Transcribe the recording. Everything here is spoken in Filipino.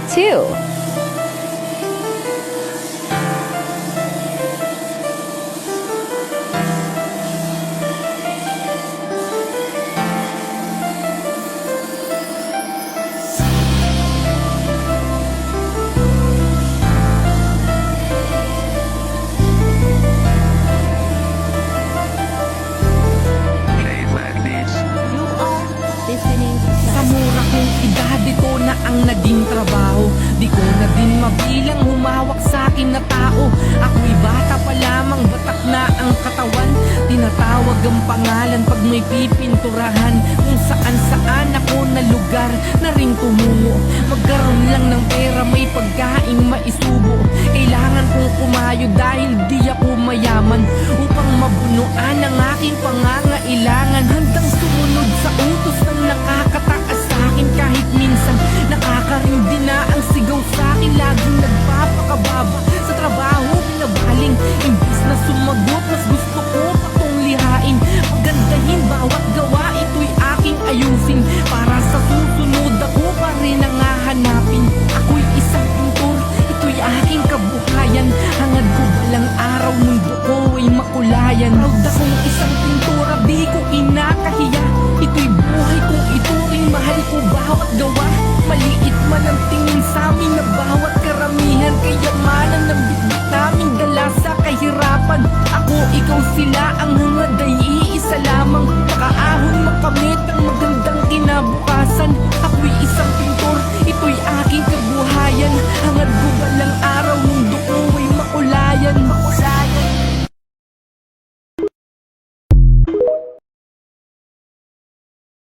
2. Sa mura kong edad, ito na ang naging trabaho. Di ko na din mabilang humawak sa akin na tao. Ako'y bata pa lamang, batak na ang katawan. Tinatawag ang pangalan pag may pipinturahan. Kung saan saan ako na lugar na rin tumungo. Magkaroon lang ng pera, may pagkain maisubo. Kailangan kong kumayo dahil di ako mayaman, upang mabunuan ang aking pangangailangan. Handang sumunod sa utos ng nakakataas sa akin. Kahit minsan nakakarindi na ang sigaw sa akin. Laging nagpapakababa sa trabaho, binabaling. Imbis na sumagot, mas gusto ko patong lihain. Pagandahin bawat gawa, ito'y aking ayusin. Para sa susunod ako pa rin ang hahanapin. Ako'y isang pintor, ito'y aking kabuhayan. Hangad ko balang araw, mundo ko ay makulayan. Proud akong isang pintura, di ko kinakahiya. Ito'y buhay ko, ito rin mahal ko bawat gawa. Maliit man ang tingin sa amin na bawat karamihan. Kayamanan ng bitbit namin dala sa kahirapan. Ako, ikaw, sila, ang hangad ay iisa lamang. Makaahon makamit ang magandang kinabukasan.